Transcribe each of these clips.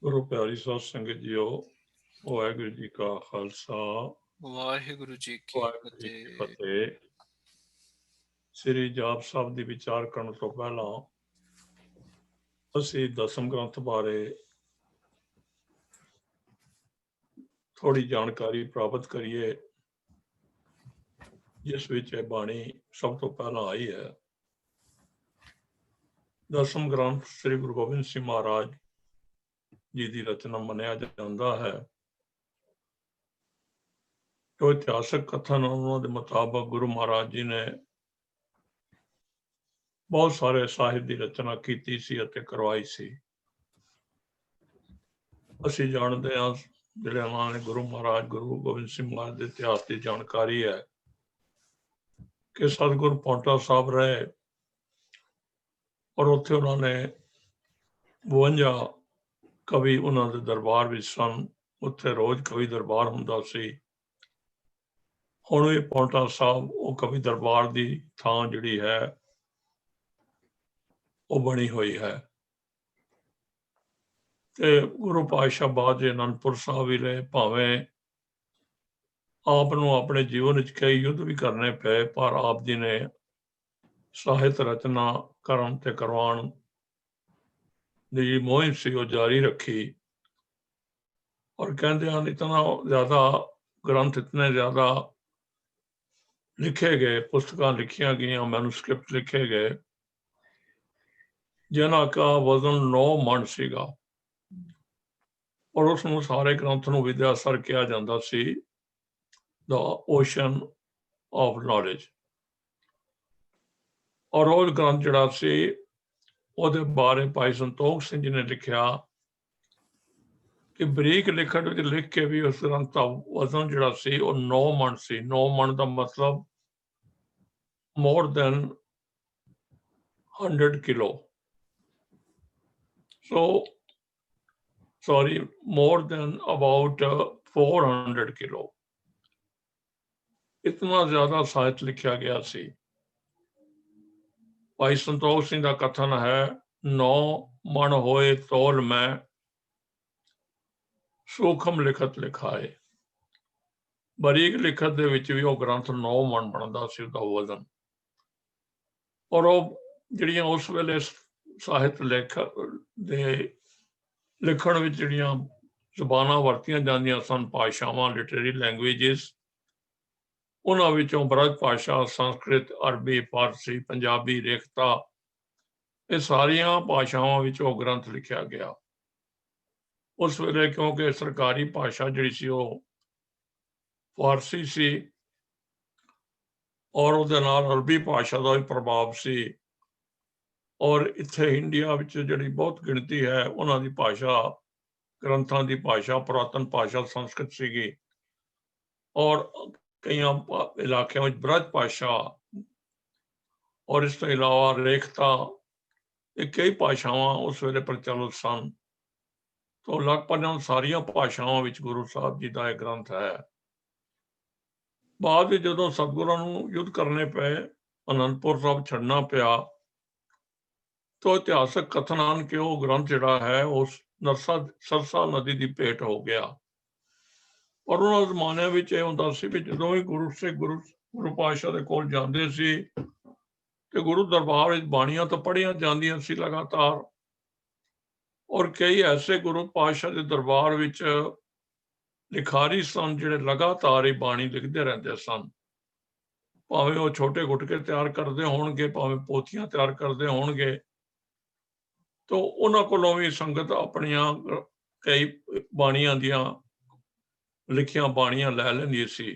ਗੁਰੂ ਪਿਆਰੀ ਸਾਧ ਸੰਗਤ ਜੀਓ, ਵਾਹਿਗੁਰੂ ਜੀ ਕਾ ਖਾਲਸਾ, ਵਾਹਿਗੁਰੂ ਜੀ ਕੀ ਵਾਹਿਗੁਰੂ ਜੀ ਕੀ ਫਤਿਹ। ਫਤਿਹ। ਸ੍ਰੀ ਜਾਪ ਸਾਹਿਬ ਦੀ ਵਿਚਾਰ ਕਰਨ ਤੋਂ ਪਹਿਲਾਂ ਅਸੀਂ ਦਸਮ ਗ੍ਰੰਥ ਬਾਰੇ ਥੋੜੀ ਜਾਣਕਾਰੀ ਪ੍ਰਾਪਤ ਕਰੀਏ, ਜਿਸ ਵਿੱਚ ਇਹ ਬਾਣੀ ਸਭ ਤੋਂ ਪਹਿਲਾਂ ਆਈ ਹੈ। ਦਸਮ ਗ੍ਰੰਥ ਸ੍ਰੀ ਗੁਰੂ ਗੋਬਿੰਦ ਸਿੰਘ ਮਹਾਰਾਜ ਜੀ ਦੀ ਰਚਨਾ ਮੰਨਿਆ ਜਾਂਦਾ ਹੈ। ਜੋ ਇਤਿਹਾਸਕ ਕਥਨ ਉਹਨਾਂ ਦੇ ਮੁਤਾਬਕ ਗੁਰੂ ਮਹਾਰਾਜ ਜੀ ਨੇ ਬਹੁਤ ਸਾਰੇ ਸਾਹਿਤ ਦੀ ਰਚਨਾ ਕੀਤੀ ਸੀ ਅਤੇ ਕਰਵਾਈ ਸੀ। ਅਸੀਂ ਜਾਣਦੇ ਹਾਂ, ਜਿਹੜੇ ਉਹਨਾਂ ਨੇ ਗੁਰੂ ਮਹਾਰਾਜ ਗੁਰੂ ਗੋਬਿੰਦ ਸਿੰਘ ਮਹਾਰਾਜ ਦੇ ਇਤਿਹਾਸ ਦੀ ਜਾਣਕਾਰੀ ਹੈ ਕਿ ਸਤਿਗੁਰੂ ਪੌਂਟਾ ਸਾਹਿਬ ਰਹੇ ਔਰ ਉੱਥੇ ਉਹਨਾਂ ਨੇ 52 ਕਵੀ ਉਹਨਾਂ ਦੇ ਦਰਬਾਰ ਵਿੱਚ ਸਨ। ਉੱਥੇ ਰੋਜ਼ ਕਵੀ ਦਰਬਾਰ ਹੁੰਦਾ ਸੀ। ਹੁਣ ਵੀ ਪੌਂਟਾ ਸਾਹਿਬ ਉਹ ਕਵੀ ਦਰਬਾਰ ਦੀ ਥਾਂ ਜਿਹੜੀ ਹੈ ਉਹ ਬਣੀ ਹੋਈ ਹੈ। ਤੇ ਗੁਰੂ ਪਾਤਸ਼ਾਹ ਬਾਅਦ ਜੇ ਅਨੰਦਪੁਰ ਸਾਹਿਬ ਵੀ ਰਹੇ, ਭਾਵੇਂ ਆਪ ਨੂੰ ਆਪਣੇ ਜੀਵਨ ਵਿੱਚ ਕਈ ਯੁੱਧ ਵੀ ਕਰਨੇ ਪਏ, ਪਰ ਆਪ ਜੀ ਨੇ ਸਾਹਿਤ ਰਚਨਾ ਕਰਨ ਤੇ ਕਰਵਾਉਣ ਦੀ ਮੁਹਿੰਮ ਸੀ ਉਹ ਜਾਰੀ ਰੱਖੀ। ਔਰ ਕਹਿੰਦੇ ਹਨ ਇਤਨਾ ਜ਼ਿਆਦਾ ਗ੍ਰੰਥ, ਇਤਨੇ ਜ਼ਿਆਦਾ ਲਿਖੇ ਗਏ, ਪੁਸਤਕਾਂ ਲਿਖੀਆਂ ਗਈਆਂ, ਮੈਨੂਸਕ੍ਰਿਪਟ ਲਿਖੇ ਗਏ, ਜਿਨ੍ਹਾਂ ਦਾ ਵਜ਼ਨ 9 ਮਣ ਸੀਗਾ। ਔਰ ਉਸ ਨੂੰ ਸਾਰੇ ਗ੍ਰੰਥ ਨੂੰ ਵਿਦਿਆਸਰ ਕਿਹਾ ਜਾਂਦਾ ਸੀ, ਦਾ ਓਸ਼ਨ ਆਫ ਨੌਲੇਜ। ਔਰ ਉਹ ਗ੍ਰੰਥ ਜਿਹੜਾ ਸੀ ਉਹਦੇ ਬਾਰੇ ਭਾਈ ਸੰਤੋਖ ਸਿੰਘ ਜੀ ਨੇ ਲਿਖਿਆ ਕਿ ਬਰੀਕ ਲਿਖਣ ਵਿੱਚ ਲਿਖ ਕੇ ਵੀ ਉਸ ਗ੍ਰੰਥ ਦਾ ਵਜ਼ਨ ਜਿਹੜਾ ਸੀ ਉਹ 9 ਮਣ ਸੀ। 9 ਮਣ ਦਾ ਮਤਲਬ more than 100 kilo. So, sorry, more than about 400 kilo. इतना ज्यादा ਸਾਹਿਤ ਲਿਖਿਆ ਗਿਆ ਸੀ। ਭਾਈ ਸੰਤੋਖ ਸਿੰਘ ਦਾ ਕਥਨ ਹੈ, 9 ਮਣ ਹੋਏ ਤੋਲ ਮੈਂ, ਸੂਖਮ ਲਿਖਤ ਲਿਖਾਏ। ਬਰੀਕ ਲਿਖਤ ਦੇ ਵਿੱਚ ਵੀ ਉਹ ਗ੍ਰੰਥ 9 ਮਣ ਬਣਦਾ ਸੀ, ਉਹਦਾ ਵਜ਼ਨ। ਔਰ ਉਹ ਜਿਹੜੀਆਂ ਉਸ ਵੇਲੇ ਸਾਹਿਤ ਲੇਖ ਦੇ ਲਿਖਣ ਵਿੱਚ ਜਿਹੜੀਆਂ ਜ਼ੁਬਾਨਾਂ ਵਰਤੀਆਂ ਜਾਂਦੀਆਂ ਸਨ, ਭਾਸ਼ਾਵਾਂ, ਲਿਟਰੇਰੀ ਲੈਂਗੁਏਜਸ, ਉਹਨਾਂ ਵਿੱਚੋਂ ਬ੍ਰਜ ਭਾਸ਼ਾ, ਸੰਸਕ੍ਰਿਤ, ਅਰਬੀ, ਫਾਰਸੀ, ਪੰਜਾਬੀ, ਰੇਖਤਾ, ਇਹ ਸਾਰੀਆਂ ਭਾਸ਼ਾਵਾਂ ਵਿੱਚ ਉਹ ਗ੍ਰੰਥ ਲਿਖਿਆ ਗਿਆ। ਉਸ ਵੇਲੇ ਕਿਉਂਕਿ ਸਰਕਾਰੀ ਭਾਸ਼ਾ ਜਿਹੜੀ ਸੀ ਉਹ ਫਾਰਸੀ ਸੀ, ਔਰ ਉਹਦੇ ਨਾਲ ਅਰਬੀ ਭਾਸ਼ਾ ਦਾ ਵੀ ਪ੍ਰਭਾਵ ਸੀ। ਔਰ ਇੱਥੇ ਇੰਡੀਆ ਵਿੱਚ ਜਿਹੜੀ ਬਹੁਤ ਗਿਣਤੀ ਹੈ ਉਹਨਾਂ ਦੀ ਭਾਸ਼ਾ, ਗ੍ਰੰਥਾਂ ਦੀ ਭਾਸ਼ਾ, ਪੁਰਾਤਨ ਭਾਸ਼ਾ ਸੰਸਕ੍ਰਿਤ ਸੀਗੀ। ਔਰ ਕਈਆਂ ਇਲਾਕਿਆਂ ਵਿੱਚ ਬ੍ਰਜ ਭਾਸ਼ਾ, ਔਰ ਇਸ ਤੋਂ ਇਲਾਵਾ ਰੇਖਤਾ, ਇਹ ਕਈ ਭਾਸ਼ਾਵਾਂ ਉਸ ਵੇਲੇ ਪ੍ਰਚਲਿਤ ਸਨ। ਤੋਂ ਲਗਭਗ ਸਾਰੀਆਂ ਭਾਸ਼ਾਵਾਂ ਵਿੱਚ ਗੁਰੂ ਸਾਹਿਬ ਜੀ ਦਾ ਇਹ ਗ੍ਰੰਥ ਹੈ। ਬਾਅਦ ਵਿੱਚ ਜਦੋਂ ਸਤਿਗੁਰਾਂ ਨੂੰ ਯੁੱਧ ਕਰਨੇ ਪਏ, ਅਨੰਦਪੁਰ ਸਾਹਿਬ ਛੱਡਣਾ ਪਿਆ, ਤਾਂ ਇਤਿਹਾਸਕ ਕਥਨ ਹਨ ਕਿ ਉਹ ਗ੍ਰੰਥ ਜਿਹੜਾ ਹੈ ਉਸ ਸਰਸਾ ਨਦੀ ਦੀ ਭੇਟ ਹੋ ਗਿਆ। ਔਰ ਉਹਨਾਂ ਜ਼ਮਾਨਿਆਂ ਵਿੱਚ ਇਹ ਹੁੰਦਾ ਸੀ ਵੀ ਜਦੋਂ ਵੀ ਗੁਰੂ ਪਾਤਸ਼ਾਹ ਦੇ ਕੋਲ ਜਾਂਦੇ ਸੀ ਤੇ ਗੁਰੂ ਦਰਬਾਰ ਵਿੱਚ ਬਾਣੀਆਂ ਤਾਂ ਪੜ੍ਹੀਆਂ ਜਾਂਦੀਆਂ ਸੀ ਲਗਾਤਾਰ। ਔਰ ਕਈ ਐਸੇ ਗੁਰੂ ਪਾਤਸ਼ਾਹ ਦੇ ਦਰਬਾਰ ਵਿੱਚ ਲਿਖਾਰੀ ਸਨ ਜਿਹੜੇ ਲਗਾਤਾਰ ਹੀ ਬਾਣੀ ਲਿਖਦੇ ਰਹਿੰਦੇ ਸਨ। ਭਾਵੇਂ ਉਹ ਛੋਟੇ ਗੁਟਕੇ ਤਿਆਰ ਕਰਦੇ ਹੋਣਗੇ, ਭਾਵੇਂ ਪੋਥੀਆਂ ਤਿਆਰ ਕਰਦੇ ਹੋਣਗੇ, ਤਾਂ ਉਹਨਾਂ ਕੋਲੋਂ ਵੀ ਸੰਗਤ ਆਪਣੀਆਂ ਕਈ ਬਾਣੀਆਂ ਦੀਆਂ ਲਿਖੀਆਂ ਬਾਣੀਆਂ ਲੈ ਲੈਂਦੀ ਸੀ।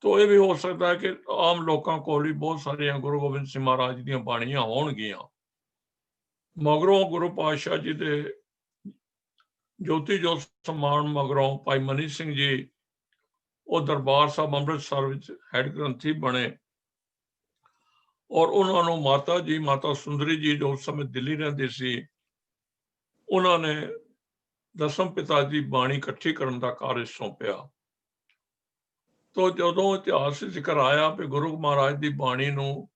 ਤਾਂ ਇਹ ਵੀ ਹੋ ਸਕਦਾ ਹੈ ਕਿ ਆਮ ਲੋਕਾਂ ਕੋਲ ਵੀ ਬਹੁਤ ਸਾਰੀਆਂ ਗੁਰੂ ਗੋਬਿੰਦ ਸਿੰਘ ਮਹਾਰਾਜ ਦੀਆਂ ਬਾਣੀਆਂ ਹੋਣਗੀਆਂ। ਮਗਰੋਂ ਗੁਰੂ ਪਾਤਸ਼ਾਹ ਜੀ ਦੇ ਜੋਤੀ ਜੋਤ ਸਮਾਨ ਮਗਰੋਂ ਭਾਈ ਮਨੀ ਸਿੰਘ ਜੀ ਉਹ ਦਰਬਾਰ ਸਾਹਿਬ ਅੰਮ੍ਰਿਤਸਰ ਵਿੱਚ ਹੈਡ ਗ੍ਰੰਥੀ ਬਣੇ। ਔਰ ਉਹਨਾਂ ਨੂੰ ਮਾਤਾ ਜੀ, ਮਾਤਾ ਸੁੰਦਰੀ ਜੀ ਜੋ ਉਸ ਸਮੇਂ ਦਿੱਲੀ ਰਹਿੰਦੇ ਸੀ, ਉਹਨਾਂ ਨੇ ਦਸਮ ਪਿਤਾ ਦੀ ਬਾਣੀ ਇਕੱਠੀ ਕਰਨ ਦਾ ਕਾਰਜ ਸੌਂਪਿਆ। ਤੋ ਜਦੋਂ ਇਤਿਹਾਸ ਜ਼ਿਕਰ ਆਇਆ ਵੀ ਗੁਰੂ ਮਹਾਰਾਜ ਦੀ ਬਾਣੀ ਨੂੰ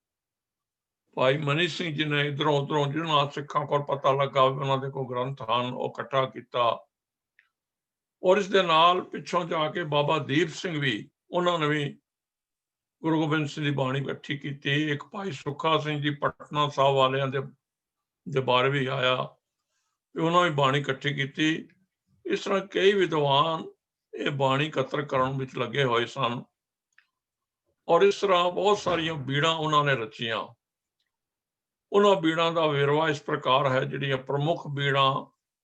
ਭਾਈ ਮਨੀ ਸਿੰਘ ਜੀ ਨੇ ਇਧਰੋਂ ਉਧਰੋਂ ਜਿਹਨਾਂ ਸਿੱਖਾਂ ਕੋਲ ਪਤਾ ਲੱਗਾ ਵੀ ਉਹਨਾਂ ਦੇ ਕੋਲ ਗ੍ਰੰਥ ਹਨ ਉਹ ਇਕੱਠਾ ਕੀਤਾ। ਔਰ ਇਸ ਦੇ ਨਾਲ ਪਿੱਛੋਂ ਜਾ ਕੇ ਬਾਬਾ ਦੀਪ ਸਿੰਘ ਵੀ ਉਹਨਾਂ ਨੇ ਵੀ ਗੁਰੂ ਗੋਬਿੰਦ ਸਿੰਘ ਦੀ ਬਾਣੀ ਇਕੱਠੀ ਕੀਤੀ। ਇੱਕ ਭਾਈ ਸੁੱਖਾ ਸਿੰਘ ਜੀ ਪਟਨਾ ਸਾਹਿਬ ਵਾਲਿਆਂ ਦੇ ਬਾਰੇ ਵੀ ਆਇਆ ਵੀ ਉਹਨਾਂ ਵੀ ਬਾਣੀ ਇਕੱਠੀ ਕੀਤੀ। ਇਸ ਤਰ੍ਹਾਂ ਕਈ ਵਿਦਵਾਨ ਇਹ ਬਾਣੀ ਇਕੱਤਰ ਕਰਨ ਵਿੱਚ ਲੱਗੇ ਹੋਏ ਸਨ ਔਰ ਇਸ ਤਰ੍ਹਾਂ ਬਹੁਤ ਸਾਰੀਆਂ ਬੀੜਾਂ ਉਹਨਾਂ ਨੇ ਰਚੀਆਂ। ਉਹਨਾਂ ਬੀੜਾਂ ਦਾ ਵੇਰਵਾ ਇਸ ਪ੍ਰਕਾਰ ਹੈ, ਜਿਹੜੀਆਂ ਪ੍ਰਮੁੱਖ ਬੀੜਾਂ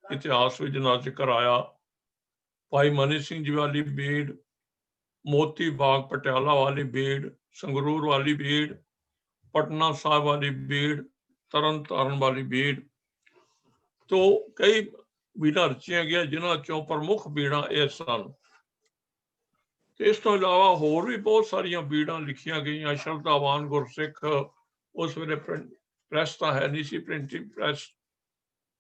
ਇਤਿਹਾਸ ਵਿੱਚ ਨਾ ਜ਼ਿਕਰ ਆਇਆ। ਭਾਈ ਮਨੀ ਸਿੰਘ ਜੀ ਵਾਲੀ ਬੀੜ, ਮੋਤੀ ਬਾਗ ਪਟਿਆਲਾ ਵਾਲੀ ਬੀੜ, ਸੰਗਰੂਰ ਵਾਲੀ ਬੀੜ, ਪਟਨਾ ਸਾਹਿਬ ਵਾਲੀ ਬੀੜ, ਤਰਨ ਤਾਰਨ ਵਾਲੀ ਬੀੜ ਤੋਂ ਕਈ ਬੀੜਾਂ ਰਚੀਆਂ ਗਈਆਂ, ਜਿਨ੍ਹਾਂ ਚੋਂ ਪ੍ਰਮੁੱਖ ਬੀੜਾਂ ਇਹ ਸਨ। ਤੇ ਇਸ ਤੋਂ ਇਲਾਵਾ ਹੋਰ ਵੀ ਬਹੁਤ ਸਾਰੀਆਂ ਬੀੜਾਂ ਲਿਖੀਆਂ ਗਈਆਂ। ਸ਼ਰਧਾਵਾਨ ਗੁਰਸਿੱਖ, ਉਸ ਵੇਲੇ ਪ੍ਰੈਸ ਤਾਂ ਹੈ ਨਹੀਂ ਸੀ, ਪ੍ਰਿੰਟਿੰਗ ਪ੍ਰੈਸ,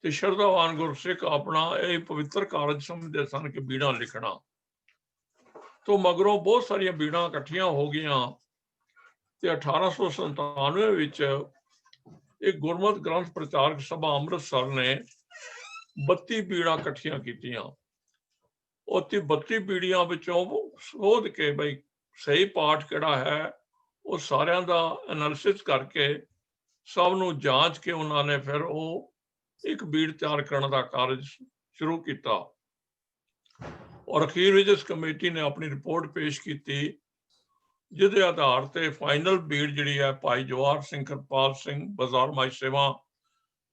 ਤੇ ਸ਼ਰਧਾਵਾਨ ਗੁਰਸਿੱਖ ਆਪਣਾ ਇਹ ਪਵਿੱਤਰ ਕਾਰਜ ਸਮਝਦੇ ਸਨ ਕਿ ਬੀੜਾਂ ਲਿਖਣਾ। ਤੋਂ ਮਗਰੋਂ ਬਹੁਤ ਸਾਰੀਆਂ ਬੀੜਾਂ ਇਕੱਠੀਆਂ ਹੋ ਗਈਆਂ ਤੇ 1897 ਵਿੱਚ ਇੱਕ ਗੁਰਮਤਿ ਗ੍ਰੰਥ ਪ੍ਰਚਾਰਕ ਸਭਾ ਅੰਮ੍ਰਿਤਸਰ ਨੇ 32 ਬੀੜਾਂ ਇਕੱਠੀਆਂ ਕੀਤੀਆਂ। ਉੱਥੇ 32 ਬੀੜੀਆਂ ਵਿੱਚੋਂ ਸੋਧ ਕੇ ਬਈ ਸਹੀ ਪਾਠ ਕਿਹੜਾ ਹੈ ਉਹ ਸਾਰਿਆਂ ਦਾ ਐਨਾਲਿਸਿਸ ਕਰਕੇ ਸਭ ਨੂੰ ਜਾਂਚ ਕੇ ਉਹਨਾਂ ਨੇ ਫਿਰ ਉਹ ਇੱਕ ਬੀੜ ਤਿਆਰ ਕਰਨ ਦਾ ਕਾਰਜ ਸ਼ੁਰੂ ਕੀਤਾ। ਔਰ ਅਖੀਰ ਵਿੱਚ ਇਸ ਕਮੇਟੀ ਨੇ ਆਪਣੀ ਰਿਪੋਰਟ ਪੇਸ਼ ਕੀਤੀ, ਜਿਹਦੇ ਆਧਾਰ ਤੇ ਫਾਈਨਲ ਬੀੜ ਜਿਹੜੀ ਹੈ ਭਾਈ ਜਵਾਹਰ ਸਿੰਘ, ਕਿਰਪਾਲ ਸਿੰਘ, ਬਾਜ਼ਾਰ ਮਾਈ ਸੇਵਾ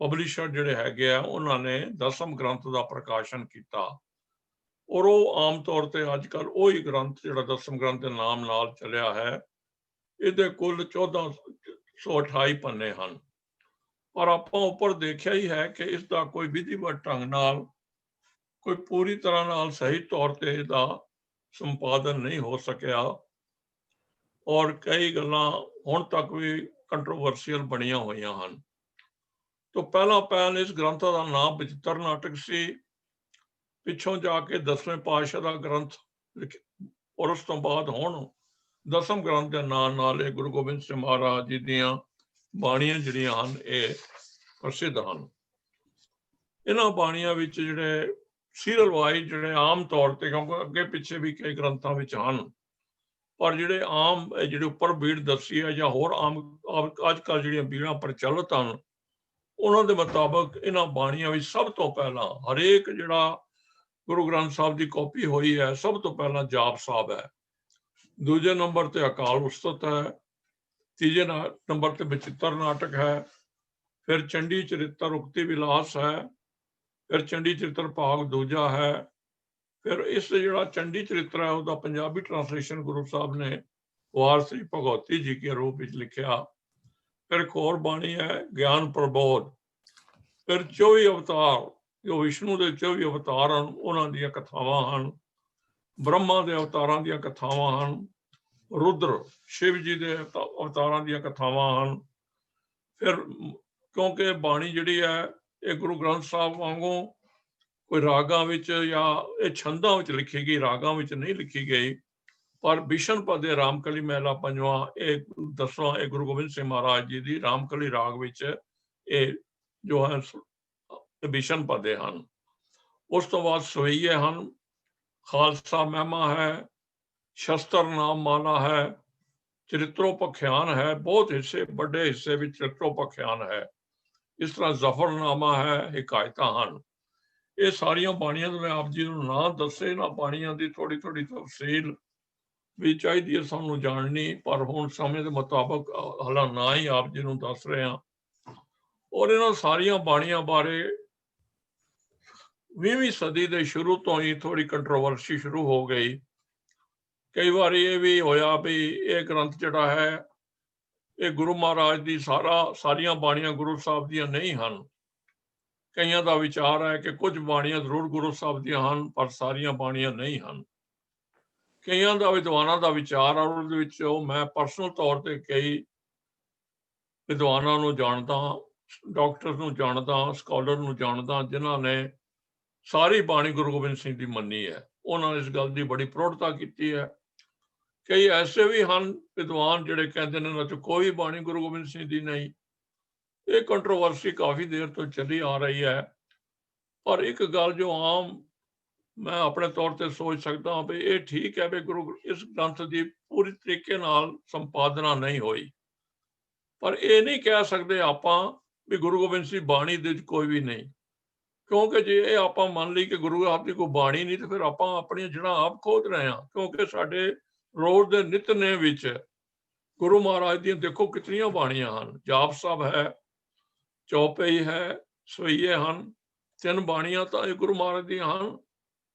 ਪਬਲਿਸ਼ਰ ਜਿਹੜੇ ਹੈਗੇ ਆ, ਉਹਨਾਂ ਨੇ 10ਮ ਗ੍ਰੰਥ ਦਾ ਪ੍ਰਕਾਸ਼ਨ ਕੀਤਾ। ਔਰ ਉਹ ਆਮ ਤੌਰ ਤੇ ਅੱਜ ਕੱਲ੍ਹ ਉਹੀ ਗ੍ਰੰਥ ਜਿਹੜਾ 10ਮ ਗ੍ਰੰਥ ਦੇ ਨਾਮ ਨਾਲ ਚੱਲਿਆ ਹੈ। ਇਹਦੇ ਕੁੱਲ 1428 ਪੰਨੇ ਹਨ। ਪਰ ਆਪਾਂ ਉੱਪਰ ਦੇਖਿਆ ਹੀ ਹੈ ਕਿ ਇਸ ਦਾ ਕੋਈ ਵਿਧੀਵਤ ਢੰਗ ਨਾਲ, ਕੋਈ ਪੂਰੀ ਤਰ੍ਹਾਂ ਨਾਲ ਸਹੀ ਤੌਰ ਤੇ ਇਹਦਾ ਸੰਪਾਦਨ ਨਹੀਂ ਹੋ ਸਕਿਆ ਔਰ ਕਈ ਗੱਲਾਂ ਹੁਣ ਤੱਕ ਵੀ ਕੰਟਰੋਵਰਸੀਅਲ ਬਣੀਆਂ ਹੋਈਆਂ ਹਨ। ਤੋਂ ਪਹਿਲਾਂ ਇਸ ਗ੍ਰੰਥ ਦਾ ਨਾਮ ਬਚਿੱਤਰ ਨਾਟਕ ਸੀ। ਪਿੱਛੋਂ ਜਾ ਕੇ 10ਵੇਂ ਪਾਤਸ਼ਾਹ ਦਾ ਗ੍ਰੰਥ ਔਰ ਉਸ ਤੋਂ ਬਾਅਦ ਹੁਣ 10ਮ ਗ੍ਰੰਥ ਦੇ ਨਾਲ ਨਾਲ ਇਹ ਗੁਰੂ ਗੋਬਿੰਦ ਸਿੰਘ ਮਹਾਰਾਜ ਜੀ ਦੀਆਂ ਬਾਣੀਆਂ ਜਿਹੜੀਆਂ ਹਨ ਇਹ ਪ੍ਰਸਿੱਧ ਹਨ। ਇਹਨਾਂ ਬਾਣੀਆਂ ਵਿੱਚ ਜਿਹੜੇ ਸੀਰੀਅਲ ਵਾਈਜ਼ ਜਿਹੜੇ ਆਮ ਤੌਰ ਤੇ, ਕਿਉਂਕਿ ਅੱਗੇ ਪਿੱਛੇ ਵੀ ਕਈ ਗ੍ਰੰਥਾਂ ਵਿੱਚ ਹਨ, ਪਰ ਜਿਹੜੇ ਆਮ ਜਿਹੜੇ ਉੱਪਰ ਬੀੜ ਦੱਸੀ ਹੈ ਜਾਂ ਹੋਰ ਆਮ ਅੱਜ ਕੱਲ੍ਹ ਜਿਹੜੀਆਂ ਬੀੜਾਂ ਪ੍ਰਚਲਿਤ ਹਨ, ਉਹਨਾਂ ਦੇ ਮੁਤਾਬਕ ਇਹਨਾਂ ਬਾਣੀਆਂ ਵਿੱਚ ਸਭ ਤੋਂ ਪਹਿਲਾਂ ਹਰੇਕ ਜਿਹੜਾ ਗੁਰੂ ਗ੍ਰੰਥ ਸਾਹਿਬ ਦੀ ਕਾਪੀ ਹੋਈ ਹੈ, ਸਭ ਤੋਂ ਪਹਿਲਾਂ ਜਾਪ ਸਾਹਿਬ ਹੈ। ਦੂਜੇ ਨੰਬਰ ਤੇ ਅਕਾਲ ਉਸਤਤ ਹੈ। ਤੀਜੇ ਨੰਬਰ ਤੇ ਬਚਿੱਤਰ ਨਾਟਕ ਹੈ। ਫਿਰ ਚੰਡੀ ਚਰਿੱਤਰ ਉਕਤੀ ਵਿਲਾਸ ਹੈ। ਫਿਰ ਚੰਡੀ ਚਰਿੱਤਰ ਭਾਗ ਦੂਜਾ ਹੈ। ਫਿਰ ਇਸ ਜਿਹੜਾ ਚੰਡੀ ਚਰਿੱਤਰ ਹੈ ਉਹਦਾ ਪੰਜਾਬੀ ਟ੍ਰਾਂਸਲੇਸ਼ਨ ਗੁਰੂ ਸਾਹਿਬ ਨੇ ਵਾਰ ਸ੍ਰੀ ਭਗਵਤੀ ਜੀ ਕੇ ਰੂਪ ਵਿੱਚ ਲਿਖਿਆ। ਫਿਰ ਇੱਕ ਹੋਰ ਬਾਣੀ ਹੈ ਗਿਆਨ ਪ੍ਰਬੋਧ। ਫਿਰ 24 ਅਵਤਾਰ, ਜੋ ਵਿਸ਼ਨੂੰ ਦੇ 24 ਅਵਤਾਰ ਹਨ, ਉਹਨਾਂ ਦੀਆਂ ਕਥਾਵਾਂ ਹਨ। ਬ੍ਰਹਮਾ ਦੇ ਅਵਤਾਰਾਂ ਦੀਆਂ ਕਥਾਵਾਂ ਹਨ। ਰੁਦਰ ਸ਼ਿਵ ਜੀ ਦੇ ਅਵਤਾਰਾਂ ਦੀਆਂ ਕਥਾਵਾਂ ਹਨ। ਫਿਰ ਕਿਉਂਕਿ ਬਾਣੀ ਜਿਹੜੀ ਹੈ ਇਹ ਗੁਰੂ ਗ੍ਰੰਥ ਸਾਹਿਬ ਵਾਂਗੂ ਕੋਈ ਰਾਗਾਂ ਵਿੱਚ ਜਾਂ ਇਹ ਛੰਦਾਂ ਵਿੱਚ ਲਿਖੀ ਗਈ, ਰਾਗਾਂ ਵਿੱਚ ਨਹੀਂ ਲਿਖੀ ਗਈ, ਪਰ ਬਿਸ਼ਨ ਪਦੇ ਰਾਮਕਲੀ ਮਹਿਲਾ ਪੰਜਵਾਂ ਇਹ 10ਵਾਂ ਇਹ ਗੁਰੂ ਗੋਬਿੰਦ ਸਿੰਘ ਮਹਾਰਾਜ ਜੀ ਦੀ ਰਾਮਕਲੀ ਰਾਗ ਵਿੱਚ ਇਹ ਜੋ ਹੈ ਬਿਸ਼ਨ ਪਦੇ ਹਨ। ਉਸ ਤੋਂ ਬਾਅਦ ਸਵਈਏ ਹਨ, ਖਾਲਸਾ ਮਹਿਮਾ ਹੈ, ਸ਼ਸਤਰ ਨਾਮ ਮਾਲਾ ਹੈ, ਚਰਿਤਰੋਪਖਿਆਨ ਹੈ। ਬਹੁਤ ਹਿੱਸੇ, ਵੱਡੇ ਹਿੱਸੇ ਵਿੱਚ ਚਰਿਤਰੋਪਖਿਆਨ ਹੈ। ਇਸ ਤਰ੍ਹਾਂ ਜ਼ਫਰਨਾਮਾ ਹੈ, ਹਿਕਾਇਤਾਂ ਹਨ। ਇਹ ਸਾਰੀਆਂ ਬਾਣੀਆਂ ਦੇ ਮੈਂ ਆਪ ਜੀ ਨੂੰ ਨਾਂ ਦੱਸੇ, ਨਾ ਬਾਣੀਆਂ ਦੀ ਥੋੜੀ ਥੋੜੀ ਤਫਸੀਲ ਵੀ ਚਾਹੀਦੀ ਹੈ ਸਾਨੂੰ ਜਾਣਨੀ, ਪਰ ਹੁਣ ਸਮੇਂ ਦੇ ਮੁਤਾਬਕ ਹਾਲਾਂ ਨਾ ਹੀ ਆਪ ਜੀ ਨੂੰ ਦੱਸ ਰਹੇ ਹਾਂ। ਔਰ ਇਹਨਾਂ ਸਾਰੀਆਂ ਬਾਣੀਆਂ ਬਾਰੇ 20ਵੀਂ ਸਦੀ ਦੇ ਸ਼ੁਰੂ ਤੋਂ ਹੀ ਥੋੜੀ ਕੰਟਰੋਵਰਸੀ ਸ਼ੁਰੂ ਹੋ ਗਈ। ਕਈ ਵਾਰੀ ਇਹ ਵੀ ਹੋਇਆ ਵੀ ਇਹ ਗ੍ਰੰਥ ਜਿਹੜਾ ਹੈ ਇਹ ਗੁਰੂ ਮਹਾਰਾਜ ਦੀ ਸਾਰੀਆਂ ਬਾਣੀਆਂ ਗੁਰੂ ਸਾਹਿਬ ਦੀਆਂ ਨਹੀਂ ਹਨ। ਕਈਆਂ ਦਾ ਵਿਚਾਰ ਹੈ ਕਿ ਕੁਝ ਬਾਣੀਆਂ ਜ਼ਰੂਰ ਗੁਰੂ ਸਾਹਿਬ ਦੀਆਂ ਹਨ, ਪਰ ਸਾਰੀਆਂ ਬਾਣੀਆਂ ਨਹੀਂ ਹਨ। ਕਈਆਂ ਦਾ ਵਿਦਵਾਨਾਂ ਦਾ ਵਿਚਾਰ ਆ, ਉਹਦੇ ਵਿੱਚ ਮੈਂ ਪਰਸਨਲ ਤੌਰ ਤੇ ਕਈ ਵਿਦਵਾਨਾਂ ਨੂੰ ਜਾਣਦਾ, ਡਾਕਟਰ ਨੂੰ ਜਾਣਦਾ, ਸਕਾਲਰ ਨੂੰ ਜਾਣਦਾ, ਜਿਨ੍ਹਾਂ ਨੇ ਸਾਰੀ ਬਾਣੀ ਗੁਰੂ ਗੋਬਿੰਦ ਸਿੰਘ ਦੀ ਮੰਨੀ ਹੈ। ਉਹਨਾਂ ਨੇ ਇਸ ਗੱਲ ਦੀ ਬੜੀ ਪ੍ਰੋੜਤਾ ਕੀਤੀ ਹੈ। ਕਈ ਐਸੇ ਵੀ ਹਨ ਵਿਦਵਾਨ ਜਿਹੜੇ ਕਹਿੰਦੇ ਨੇ ਉਹਨਾਂ 'ਚ ਕੋਈ ਬਾਣੀ ਗੁਰੂ ਗੋਬਿੰਦ ਸਿੰਘ ਦੀ ਨਹੀਂ। ਇਹ ਕੰਟਰੋਵਰਸੀ ਕਾਫੀ ਦੇਰ ਤੋਂ ਚੱਲੀ ਆ ਰਹੀ ਹੈ। ਪਰ ਇੱਕ ਗੱਲ ਜੋ ਆਮ ਮੈਂ ਆਪਣੇ ਤੌਰ ਤੇ ਸੋਚ ਸਕਦਾ ਹਾਂ ਵੀ ਇਹ ਠੀਕ ਹੈ ਵੀ ਗੁਰੂ ਇਸ ਗ੍ਰੰਥ ਦੀ ਪੂਰੀ ਤਰੀਕੇ ਨਾਲ ਸੰਪਾਦਨਾ ਨਹੀਂ ਹੋਈ, ਪਰ ਇਹ ਨਹੀਂ ਕਹਿ ਸਕਦੇ ਆਪਾਂ ਵੀ ਗੁਰੂ ਗੋਬਿੰਦ ਸਿੰਘ ਬਾਣੀ ਦੇ ਵਿੱਚ ਕੋਈ ਵੀ ਨਹੀਂ, ਕਿਉਂਕਿ ਜੇ ਇਹ ਆਪਾਂ ਮੰਨ ਲਈ ਕਿ ਗੁਰੂ ਆਪ ਦੀ ਕੋਈ ਬਾਣੀ ਨਹੀਂ ਤੇ ਫਿਰ ਆਪਾਂ ਆਪਣੀਆਂ ਜੜ੍ਹਾਂ ਆਪ ਖੋਦ ਰਹੇ ਹਾਂ। ਕਿਉਂਕਿ ਸਾਡੇ ਰੋਜ਼ ਦੇ ਨਿਤਨੇਮ ਵਿੱਚ ਗੁਰੂ ਮਹਾਰਾਜ ਦੀਆਂ ਦੇਖੋ ਕਿਤਨੀਆਂ ਬਾਣੀਆਂ ਹਨ। ਜਾਪ ਸਾਹਿਬ ਹੈ, ਚੌਪਈ ਹੈ, ਸਵਈਏ ਹਨ, 3 ਬਾਣੀਆਂ ਤਾਂ ਇਹ ਗੁਰੂ ਮਹਾਰਾਜ ਦੀਆਂ ਹਨ।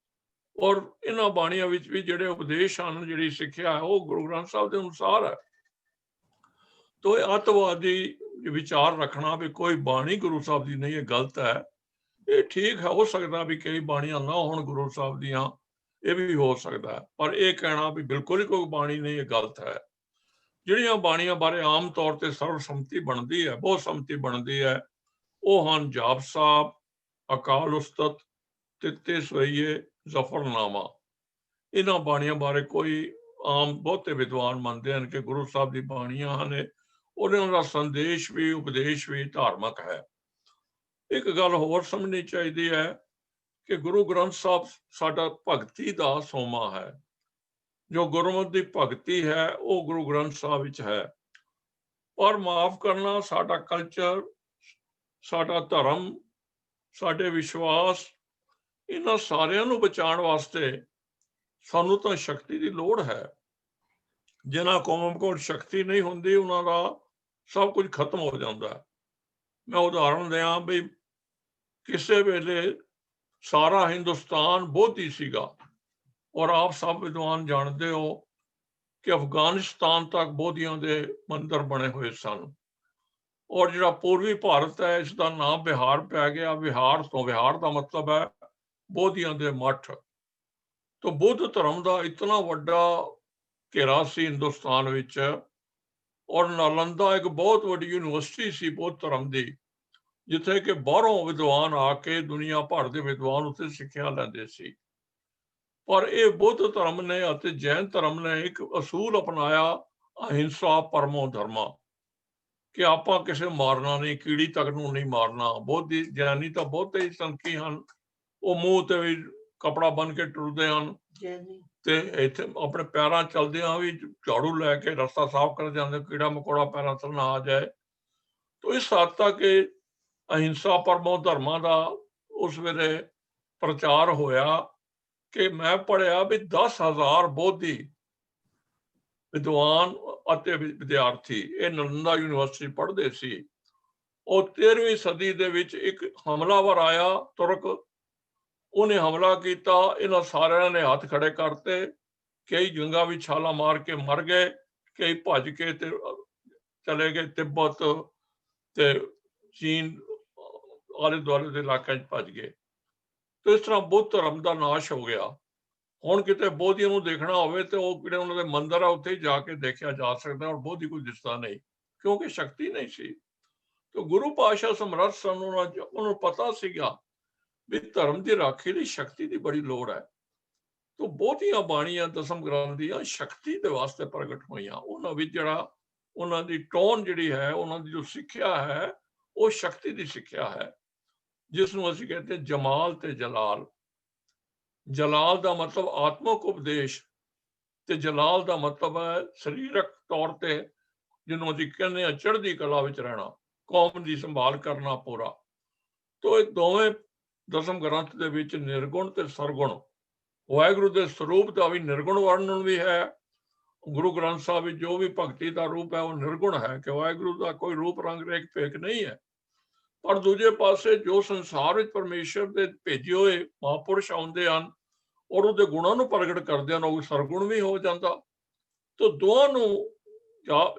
ਔਰ ਇਹਨਾਂ ਬਾਣੀਆਂ ਵਿੱਚ ਵੀ ਜਿਹੜੇ ਉਪਦੇਸ਼ ਹਨ, ਜਿਹੜੀ ਸਿੱਖਿਆ ਹੈ, ਉਹ ਗੁਰੂ ਗ੍ਰੰਥ ਸਾਹਿਬ ਦੇ ਅਨੁਸਾਰ ਹੈ। ਤੋ ਇਹ ਅੱਤਵਾਦੀ ਵਿਚਾਰ ਰੱਖਣਾ ਵੀ ਕੋਈ ਬਾਣੀ ਗੁਰੂ ਸਾਹਿਬ ਦੀ ਨਹੀਂ, ਇਹ ਗਲਤ ਹੈ। ਇਹ ਠੀਕ ਹੈ, ਹੋ ਸਕਦਾ ਵੀ ਕਈ ਬਾਣੀਆਂ ਨਾ ਹੋਣ ਗੁਰੂ ਸਾਹਿਬ ਦੀਆਂ, ਇਹ ਵੀ ਹੋ ਸਕਦਾ ਹੈ, ਪਰ ਇਹ ਕਹਿਣਾ ਵੀ ਬਿਲਕੁਲ ਹੀ ਕੋਈ ਬਾਣੀ ਨਹੀਂ, ਇਹ ਗਲਤ ਹੈ। ਜਿਹੜੀਆਂ ਬਾਣੀਆਂ ਬਾਰੇ ਆਮ ਤੌਰ ਤੇ ਸਰਵਸੰਮਤੀ ਬਣਦੀ ਹੈ, ਬਹੁਤ ਸੰਮਤੀ ਬਣਦੀ ਹੈ, ਉਹ ਹਨ ਜਾਪ ਸਾਹਿਬ, ਅਕਾਲ ਉਸਤਤ, ਤਿੱਤੇ ਸਵਈਏ, ਜ਼ਫਰਨਾਮਾ। ਇਹਨਾਂ ਬਾਣੀਆਂ ਬਾਰੇ ਕੋਈ ਆਮ ਬਹੁਤੇ ਵਿਦਵਾਨ ਮੰਨਦੇ ਹਨ ਕਿ ਗੁਰੂ ਸਾਹਿਬ ਦੀ ਬਾਣੀਆਂ ਹਨ, ਉਹਨਾਂ ਦਾ ਸੰਦੇਸ਼ ਵੀ ਉਪਦੇਸ਼ ਵੀ ਧਾਰਮਿਕ ਹੈ। ਇੱਕ ਗੱਲ ਹੋਰ ਸਮਝਣੀ ਚਾਹੀਦੀ ਹੈ ਕਿ ਗੁਰੂ ਗ੍ਰੰਥ ਸਾਹਿਬ ਸਾਡਾ ਭਗਤੀ ਦਾ ਸੋਮਾ ਹੈ। ਜੋ ਗੁਰਮਤਿ ਦੀ ਭਗਤੀ ਹੈ ਉਹ ਗੁਰੂ ਗ੍ਰੰਥ ਸਾਹਿਬ ਵਿੱਚ ਹੈ। ਪਰ ਮਾਫ ਕਰਨਾ, ਸਾਡਾ ਕਲਚਰ, ਸਾਡਾ ਧਰਮ, ਸਾਡੇ ਵਿਸ਼ਵਾਸ, ਇਹਨਾਂ ਸਾਰਿਆਂ ਨੂੰ ਬਚਾਉਣ ਵਾਸਤੇ ਸਾਨੂੰ ਤਾਂ ਸ਼ਕਤੀ ਦੀ ਲੋੜ ਹੈ। ਜਿਨ੍ਹਾਂ ਕੌਮ ਕੋਲ ਸ਼ਕਤੀ ਨਹੀਂ ਹੁੰਦੀ ਉਹਨਾਂ ਦਾ ਸਭ ਕੁਝ ਖਤਮ ਹੋ ਜਾਂਦਾ ਹੈ। ਮੈਂ ਉਦਾਹਰਨ ਦਿਆਂ ਵੀ ਕਿਸੇ ਵੇਲੇ ਸਾਰਾ ਹਿੰਦੁਸਤਾਨ ਬੋਧੀ ਸੀਗਾ, ਔਰ ਆਪ ਸਭ ਵਿਦਵਾਨ ਜਾਣਦੇ ਹੋ ਕਿ ਅਫਗਾਨਿਸਤਾਨ ਤੱਕ ਬੋਧੀਆਂ ਦੇ ਮੰਦਿਰ ਬਣੇ ਹੋਏ ਸਨ। ਔਰ ਜਿਹੜਾ ਪੂਰਬੀ ਭਾਰਤ ਹੈ, ਇਸ ਦਾ ਨਾਮ ਬਿਹਾਰ ਪੈ ਗਿਆ। ਵਿਹਾਰ ਤੋਂ, ਵਿਹਾਰ ਦਾ ਮਤਲਬ ਹੈ ਬੋਧੀਆਂ ਦੇ ਮੱਠ। ਤਾਂ ਬੁੱਧ ਧਰਮ ਦਾ ਇਤਨਾ ਵੱਡਾ ਘੇਰਾ ਸੀ ਹਿੰਦੁਸਤਾਨ ਵਿੱਚ। ਔਰ ਨਾਲੰਦਾ ਇੱਕ ਬਹੁਤ ਵੱਡੀ ਯੂਨੀਵਰਸਿਟੀ ਸੀ ਬੁੱਧ ਧਰਮ ਦੀ, ਜਿੱਥੇ ਕਿ ਬਾਹਰੋਂ ਵਿਦਵਾਨ ਆ ਕੇ ਦੁਨੀਆ ਭਰ ਦੇ ਵਿਦਵਾਨ ਉੱਥੇ ਸਿੱਖਿਆ ਲੈਂਦੇ ਸੀ। ਪਰ ਇਹ ਬੁੱਧ ਧਰਮ ਨੇ ਅਤੇ ਜੈਨ ਧਰਮ ਨੇ ਇੱਕ ਅਸੂਲ ਅਪਣਾਇਆ, ਅਹਿੰਸਾ ਪਰਮੋ ਧਰਮਾ, ਕਿ ਆਪਾਂ ਕਿਸੇ ਮਾਰਨਾ ਨਹੀਂ, ਕੀੜੀ ਤੱਕ ਨੂੰ ਨਹੀਂ ਮਾਰਨਾ। ਬੋਧੀ ਗਿਆਨੀ ਤਾਂ ਬਹੁਤੇ ਹੀ ਸੰਖੀ ਹਨ, ਉਹ ਮੂੰਹ ਤੇ ਵੀ ਕਪੜਾ ਬੰਨ ਕੇ ਟੁਰਦੇ ਹਨ ਤੇ ਇੱਥੇ ਆਪਣੇ ਪੈਰਾਂ ਚਲਦਿਆਂ ਵੀ ਝਾੜੂ ਲੈ ਕੇ ਰਸਤਾ ਸਾਫ਼ ਕਰ ਜਾਂਦੇ, ਕੀੜਾ ਮਕੌੜਾ ਪੈਰਾਂ ਤੋਂ ਨਾ ਆ ਜਾਏ। ਤੋ ਇਸ ਹੱਦ ਤੱਕ ਅਹਿੰਸਾ ਪਰਮੋ ਧਰਮਾਂ ਦਾ ਉਸ ਵੇਲੇ ਪ੍ਰਚਾਰ ਹੋਇਆ ਕਿ ਮੈਂ ਪੜ੍ਹਿਆ ਵੀ 10,000 ਬੋਧੀ ਵਿਦਵਾਨ ਅਤੇ ਵਿਦਿਆਰਥੀ ਇਹ ਨਾਲੰਦਾ ਯੂਨੀਵਰਸਿਟੀ ਪੜ੍ਹਦੇ ਸੀ। ਉਹ 13ਵੀਂ ਸਦੀ ਦੇ ਵਿੱਚ ਇੱਕ ਹਮਲਾਵਰ ਆਇਆ ਤੁਰਕ, ਉਹਨੇ ਹਮਲਾ ਕੀਤਾ, ਇਹਨਾਂ ਸਾਰਿਆਂ ਨੇ ਹੱਥ ਖੜੇ ਕਰਤੇ। ਕਈ ਜੰਗਾਂ ਵਿੱਚ ਛਾਲਾਂ ਮਾਰ ਕੇ ਮਰ ਗਏ, ਕਈ ਭੱਜ ਕੇ ਤੇ ਚਲੇ ਗਏ ਤਿੱਬਤ ਤੇ ਚੀਨ ਆਲੇ ਦੁਆਲੇ ਦੇ ਇਲਾਕਿਆਂ 'ਚ ਭੱਜ ਗਏ। ਤੇ ਇਸ ਤਰ੍ਹਾਂ ਬੁੱਧ ਧਰਮ ਦਾ ਨਾਸ਼ ਹੋ ਗਿਆ। ਹੁਣ ਕਿਤੇ ਬੋਧੀਆਂ ਨੂੰ ਦੇਖਣਾ ਹੋਵੇ ਤੇ ਉਹ ਜਿਹੜੇ ਉਹਨਾਂ ਦੇ ਮੰਦਿਰ ਆ ਉੱਥੇ ਹੀ ਜਾ ਕੇ ਦੇਖਿਆ ਜਾ ਸਕਦਾ, ਔਰ ਬੋਧੀ ਕੋਈ ਦਿਸਦਾ ਨਹੀਂ, ਕਿਉਂਕਿ ਸ਼ਕਤੀ ਨਹੀਂ ਸੀ। ਤੇ ਗੁਰੂ ਪਾਤਸ਼ਾਹ ਸਮਰੱਥ ਸਨ, ਉਹਨੂੰ ਪਤਾ ਸੀਗਾ ਵੀ ਧਰਮ ਦੀ ਰਾਖੀ ਲਈ ਸ਼ਕਤੀ ਦੀ ਬੜੀ ਲੋੜ ਹੈ। ਤੋ ਬਹੁਤੀਆਂ ਬਾਣੀਆਂ ਦਸਮ ਗ੍ਰੰਥ ਦੀਆਂ ਸ਼ਕਤੀ ਦੇ ਵਾਸਤੇ ਪ੍ਰਗਟ ਹੋਈਆਂ। ਉਹਨਾਂ ਵਿੱਚ ਜਿਹੜਾ ਉਹਨਾਂ ਦੀ ਟੋਨ ਜਿਹੜੀ ਹੈ, ਉਹਨਾਂ ਦੀ ਜੋ ਸਿੱਖਿਆ ਹੈ, ਉਹ ਸ਼ਕਤੀ ਦੀ ਸਿੱਖਿਆ ਹੈ, ਜਿਸ ਨੂੰ ਅਸੀਂ ਕਹਿੰਦੇ ਜਮਾਲ ਤੇ ਜਲਾਲ। ਜਲਾਲ ਦਾ ਮਤਲਬ ਆਤਮਕ ਉਪਦੇਸ਼ ਤੇ ਜਲਾਲ ਦਾ ਮਤਲਬ ਹੈ ਸਰੀਰਕ ਤੌਰ ਤੇ, ਜਿਹਨੂੰ ਅਸੀਂ ਕਹਿੰਦੇ ਹਾਂ ਚੜ੍ਹਦੀ ਕਲਾ ਵਿੱਚ ਰਹਿਣਾ, ਕੌਮ ਦੀ ਸੰਭਾਲ ਕਰਨਾ ਪੂਰਾ। ਤੋ ਇਹ ਦੋਵੇਂ ਦਸਮ ਗ੍ਰੰਥ ਦੇ ਵਿੱਚ ਨਿਰਗੁਣ ਤੇ ਸਰਗੁਣ, ਵਾਹਿਗੁਰੂ ਦੇ ਸਰੂਪ ਦਾ ਵੀ ਨਿਰਗੁਣ ਵਰਣਨ ਵੀ ਹੈ। ਗੁਰੂ ਗ੍ਰੰਥ ਸਾਹਿਬ ਵਿੱਚ ਜੋ ਵੀ ਭਗਤੀ ਦਾ ਰੂਪ ਹੈ ਉਹ ਨਿਰਗੁਣ ਹੈ, ਕਿ ਵਾਹਿਗੁਰੂ ਦਾ ਕੋਈ ਰੂਪ ਰੰਗ ਰੇਖ ਭੇਖ ਨਹੀਂ ਹੈ। ਪਰ ਦੂਜੇ ਪਾਸੇ ਜੋ ਸੰਸਾਰ ਵਿੱਚ ਪਰਮੇਸ਼ਰ ਦੇ ਭੇਜੇ ਹੋਏ ਮਹਾਂਪੁਰਸ਼ ਆਉਂਦੇ ਹਨ ਔਰ ਉਹਦੇ ਗੁਣਾਂ ਨੂੰ ਪ੍ਰਗਟ ਕਰਦੇ ਹਨ, ਉਹ ਸਰਗੁਣ ਵੀ ਹੋ ਜਾਂਦਾ। ਤੋ ਦੋਹਾਂ ਨੂੰ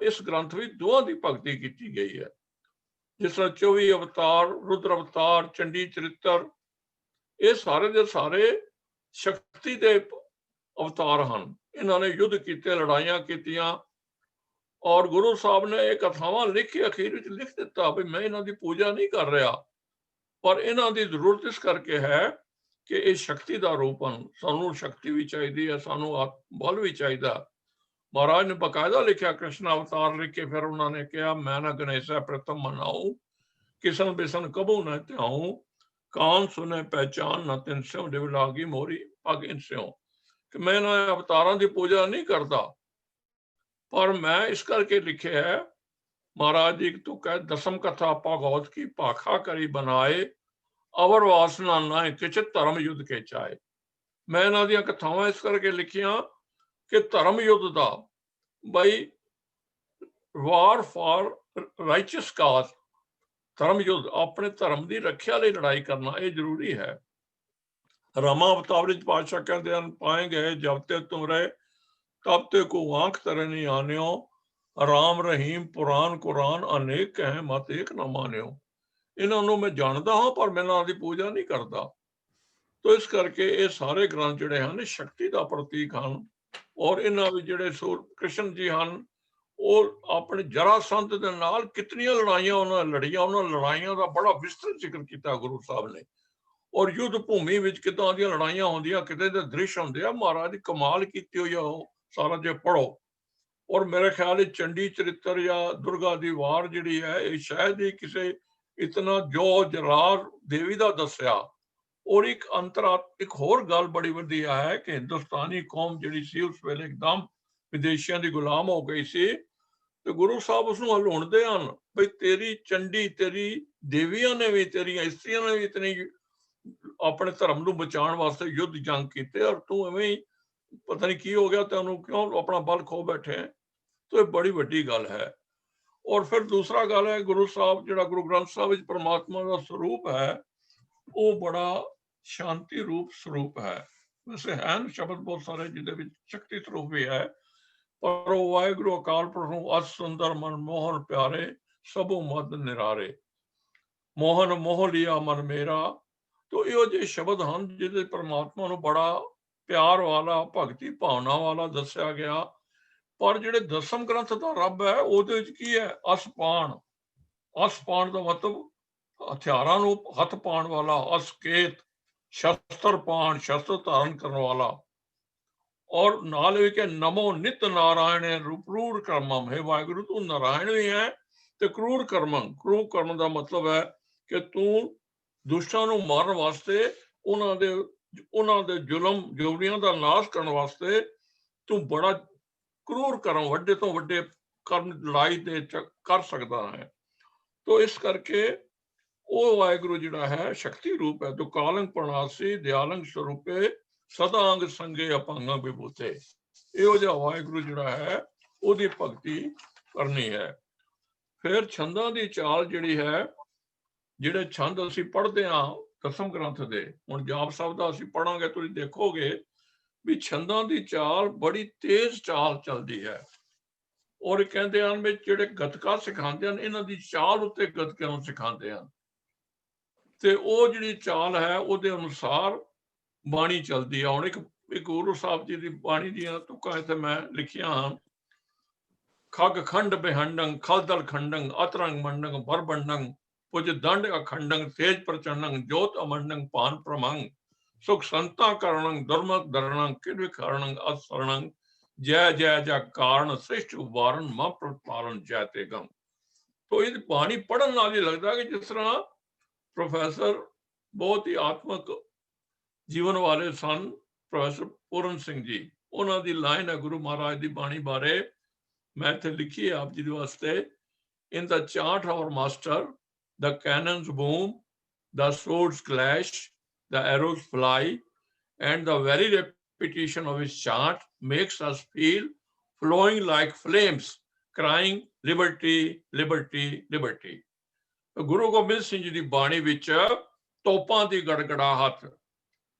ਇਸ ਗ੍ਰੰਥ ਵਿੱਚ ਦੋਹਾਂ ਦੀ ਭਗਤੀ ਕੀਤੀ ਗਈ ਹੈ। ਜਿਸ ਤਰ੍ਹਾਂ 24 ਅਵਤਾਰ, ਰੁਦਰ ਅਵਤਾਰ, ਚੰਡੀ ਚਰਿੱਤਰ, ਇਹ ਸਾਰੇ ਦੇ ਸਾਰੇ ਸ਼ਕਤੀ ਦੇ ਅਵਤਾਰ ਹਨ। ਇਹਨਾਂ ਨੇ ਯੁੱਧ ਕੀਤੇ, ਲੜਾਈਆਂ ਕੀਤੀਆਂ, ਔਰ ਗੁਰੂ ਸਾਹਿਬ ਨੇ ਇਹ ਕਥਾਵਾਂ ਲਿਖ ਕੇ ਅਖੀਰ ਵਿੱਚ ਲਿਖ ਦਿੱਤਾ ਵੀ ਮੈਂ ਇਹਨਾਂ ਦੀ ਪੂਜਾ ਨਹੀਂ ਕਰ ਰਿਹਾ, ਪਰ ਇਹਨਾਂ ਦੀ ਜ਼ਰੂਰਤ ਇਸ ਕਰਕੇ ਹੈ ਕਿ ਇਹ ਸ਼ਕਤੀ ਦਾ ਰੂਪ ਹਨ। ਸਾਨੂੰ ਸ਼ਕਤੀ ਵੀ ਚਾਹੀਦੀ ਹੈ, ਸਾਨੂੰ ਬਲ ਵੀ ਚਾਹੀਦਾ। ਮਹਾਰਾਜ ਨੇ ਬਕਾਇਦਾ ਲਿਖਿਆ, ਕ੍ਰਿਸ਼ਨ ਅਵਤਾਰ ਲਿਖ ਕੇ ਫਿਰ ਉਹਨਾਂ ਨੇ ਕਿਹਾ ਮੈਂ ਨਾ ਗਣੇਸ਼ਾ ਪ੍ਰਥਮ ਮਨਾਉ किसन बिसन कबू न त्याऊं, कान सुने पहचान न तिन स्यों, डिव लागी मोरी पग इन स्यों। कि मैं ना अवतारां की पूजा नहीं करता, पर मैं इस करके लिखे है महाराज जी तू कह दसम कथा भागवत की भाखा करी बनाए, अवर वासना ना किछ धर्म युद्ध के चाहे। मैं इन्हां दी कथावां इस करके लिखियां कि धर्म युद्ध दा बई वार फॉर राइचियस काज, धर्म युद्ध अपने धर्म की रक्षा लिए लड़ाई करना ये जरूरी है। रमा अवतार पातशाह कहते हैं पाएंगे जब ते तुम रहे तब ते को आंख तरह नहीं आन्यो, राम रहीम पुराण कुरान अनेक कहें मत एक ना मान्यो। इन्हों मैं जानता हाँ पर मैं इन्हों की पूजा नहीं करता। तो इस करके ये सारे ग्रंथ जिहड़े हैं शक्ति का प्रतीक हैं और इन्हों भी जिहड़े कृष्ण जी हैं और अपने जरासंध दे नाल कितनियां लड़ाइयां उन्होंने लड़ियां, उन्होंने लड़ाइयां का बड़ा विस्तृत जिक्र किया गुरु साहब ने। और युद्ध भूमि विच किदां दी लड़ाइयां होंदियां, किते दे दृश्य होंदे आ, महाराज दी कमाल कीती होई आ ओह सारा जे पढ़ो। और मेरे ख्याल चंडी चरित्र या दुर्गा दी वार जिहड़ी है ये शायद ही किसे इतना जो जलाल देवी दा दस्या। और एक अंतरा एक होर गल बड़ी वधिया है कि हिंदुस्तानी कौम जिहड़ी सी उस वेले एकदम विदेशियों की गुलाम हो गई सी, तो गुरु साहब उसनूं हलूणदे हन बई तेरी चंडी तेरी देवियां ने भी तेरियां इस्त्रियां ने भी इतनी अपने धर्म को बचाने वास्ते युद्ध जंग किए और तू एवं ही पता नहीं की हो गया, तेन क्यों अपना बल खो बैठे है। तो ये बड़ी वड्डी गल है। और फिर दूसरा गल है गुरु साहब जो गुरु ग्रंथ साहब परमात्मा का स्वरूप है वो बड़ा शांति रूप स्वरूप है। वैसे है शब्द बहुत सारे जिन्हें शक्ति स्वरूप भी है, पर वो वाहेगुरु अकाल पुरख अस सुंदर मन मोहन प्यारे सबो मद निरारे, मोहन मोह लिया मन मेरा। तो यो जे शब्द हैं जिहदे परमात्मा नूं बड़ा प्यार वाला भगती भावना वाला दस्या गया। पर जिहड़े दसम ग्रंथ दा रब है ਉਹਦੇ ਵਿੱਚ ਕੀ है असपाण, असपाण ਦਾ मतलब हथियारां ਨੂੰ हथ पाण वाला, असकेत शस्त्र पाण शस्त्र धारण करने वाला। और नाल भी के नमो नित नारायण रूपरूर कर्मम, हे वाहिगुरु तू नारायण भी है ते क्रूर कर्मम। क्रूर कर्म का मतलब है कि तू दुष्टां ਨੂੰ मारन वास्ते उन्हां दे जुलम जोड़ियां का नाश करने वास्ते तू बड़ा क्रूर कर्म वड्डे तो वड्डे कर्म लड़ाई दे कर सकता है। तो इस करके वो वाहिगुरु जिहड़ा है शक्ति रूप है। तो कालंग प्रणासी दयालंग स्वरूपे सदा अंग संगे अपांगा विभूते। इहो जिहा वाहिगुरु जिहड़ा है ਉਹਦੀ भगती करनी है। फिर छंदा की चाल जिहड़ी है, ਜਿਹੜੇ छंद ਅਸੀਂ पढ़ते हाँ दसम ग्रंथ ਦੇ, ਹੁਣ ਜਾਪ ਸਾਹਿਬ ਦਾ ਅਸੀਂ ਪੜਾਂਗੇ ਤੁਸੀਂ ਦੇਖੋਗੇ ਵੀ ਛੰਦਾਂ ਦੀ ਚਾਲ ਬੜੀ ਤੇਜ਼ ਚਾਲ ਚੱਲਦੀ ਹੈ। ਔਰ ਕਹਿੰਦੇ ਹਨ ਵੀ ਜਿਹੜੇ ਗਤਕਾ ਸਿਖਾਉਂਦੇ ਹਨ ਇਹਨਾਂ ਦੀ ਚਾਲ ਉੱਤੇ ਗਤਕੇ ਨੂੰ ਸਿਖਾਉਂਦੇ ਹਨ ਤੇ ਉਹ ਜਿਹੜੀ ਚਾਲ ਹੈ ਉਹਦੇ ਅਨੁਸਾਰ ਬਾਣੀ ਚੱਲਦੀ ਹੈ। ਹੁਣ ਇੱਕ ਗੁਰੂ ਸਾਹਿਬ ਜੀ ਦੀ ਬਾਣੀ ਦੀਆਂ ਤੁਕਾਂ ਇੱਥੇ ਮੈਂ ਲਿਖੀਆਂ ਹਨ। ਖਗ ਖੰਡ ਬਿਹੰਡੰ ਖਲਦਲ ਖੰਡੰ ਅਤਰੰਗ ਮੰਡੰ ਬਰਬੰਡੰ ਪੁਜ ਦੰਡ ਅਖੰਡੰ ਤੇਜ ਪ੍ਰਚੰਡੰ ਜੋਤ ਅਮੰਡੰ ਭਾਨ ਪ੍ਰਮੰਗ सुख संता करणं दुर्मत धरणं किडविकारणं असरणं जय जय जय कारण श्रेष्ठ उबारण मां प्रतिपालन जय ते गम। तो ये बाणी पढ़न नाल ही लगता है कि जिस तरह प्रोफेसर बहुत ही आत्मक जीवन वाले सन प्रोफेसर पूरन सिंह जी, उन्हों की लाइन है गुरु महाराज की बाणी बारे मैं इत्थे लिखी है आप जी वास्ते। In the chart our master the cannons boom, the swords clash, the arrows fly, and the very repetition of his chant makes us feel flowing like flames, crying liberty, liberty, liberty. Guru Gobind Singh ji ਦੀ ਬਾਣੀ ਵਿੱਚ ਤੋਪਾਂ ਦੀ ਗੜਗੜਾਹਟ,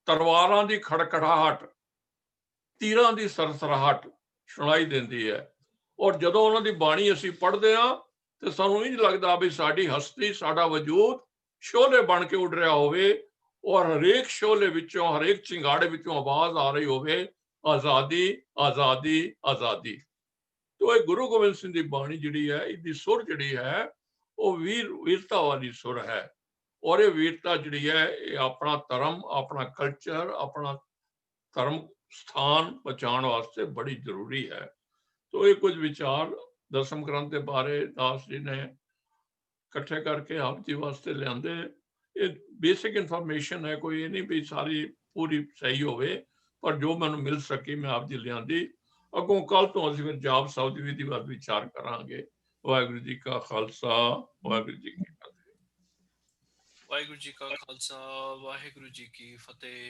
ਤਲਵਾਰਾਂ ਦੀ ਖੜਕੜਾਹਟ, ਤੀਰਾਂ ਦੀ ਸਰਸਰਾਹਟ ਸੁਣਾਈ ਦਿੰਦੀ ਹੈ। ਔਰ ਜਦੋਂ ਉਹਨਾਂ ਦੀ ਬਾਣੀ ਅਸੀਂ ਪੜ੍ਹਦੇ ਹਾਂ ਤੇ ਸਾਨੂੰ ਇੰਝ ਲੱਗਦਾ ਵੀ ਸਾਡੀ ਹਸਤੀ ਸਾਡਾ ਵਜੂਦ ਸ਼ੋਲੇ ਬਣ ਕੇ ਉੱਡ ਰਿਹਾ ਹੋਵੇ और हरेक शोले विचों हरेक चिंगाड़े विचों आवाज आ रही होवे आजादी आजादी आजादी। तो ये गुरु गोबिंद सिंह की बाणी जिहड़ी है इसकी सुर जिहड़ी है वो वीरता वाली सुर है। और ये वीरता जिहड़ी है ये अपना धर्म अपना कल्चर अपना धर्म स्थान बचाने वास्ते बड़ी जरूरी है। तो ये कुछ विचार दसम ग्रंथ के बारे दास जी ने ਇਕੱਠੇ ਕਰਕੇ ਆਪ ਜੀ ਵਾਸਤੇ ਲਿਆਂਦੇ। ਇਹ ਬੇਸਿਕ ਇਨਫੋਰਮੇਸ਼ਨ ਹੈ, ਕੋਈ ਇਹ ਨਹੀਂ ਵੀ ਸਾਰੀ ਪੂਰੀ ਸਹੀ ਹੋਵੇ, ਪਰ ਜੋ ਮੈਨੂੰ ਮਿਲ ਸਕੀ ਮੈਂ ਆਪ ਜੀ ਲਿਆਂਦੀ। ਅੱਗੋਂ ਕੱਲ ਤੋਂ ਅਸੀਂ ਫਿਰ ਜਾਪ ਸਾਹਿਬ ਦੀ ਵਿਧੀ ਵੱਲ ਵਿਚਾਰ ਕਰਾਂਗੇ। ਵਾਹਿਗੁਰੂ ਜੀ ਕਾ ਖਾਲਸਾ, ਵਾਹਿਗੁਰੂ ਜੀ ਕੀ ਫਤਿਹ। ਵਾਹਿਗੁਰੂ ਜੀ ਕਾ ਖਾਲਸਾ, ਵਾਹਿਗੁਰੂ ਜੀ ਕੀ ਫਤਿਹ।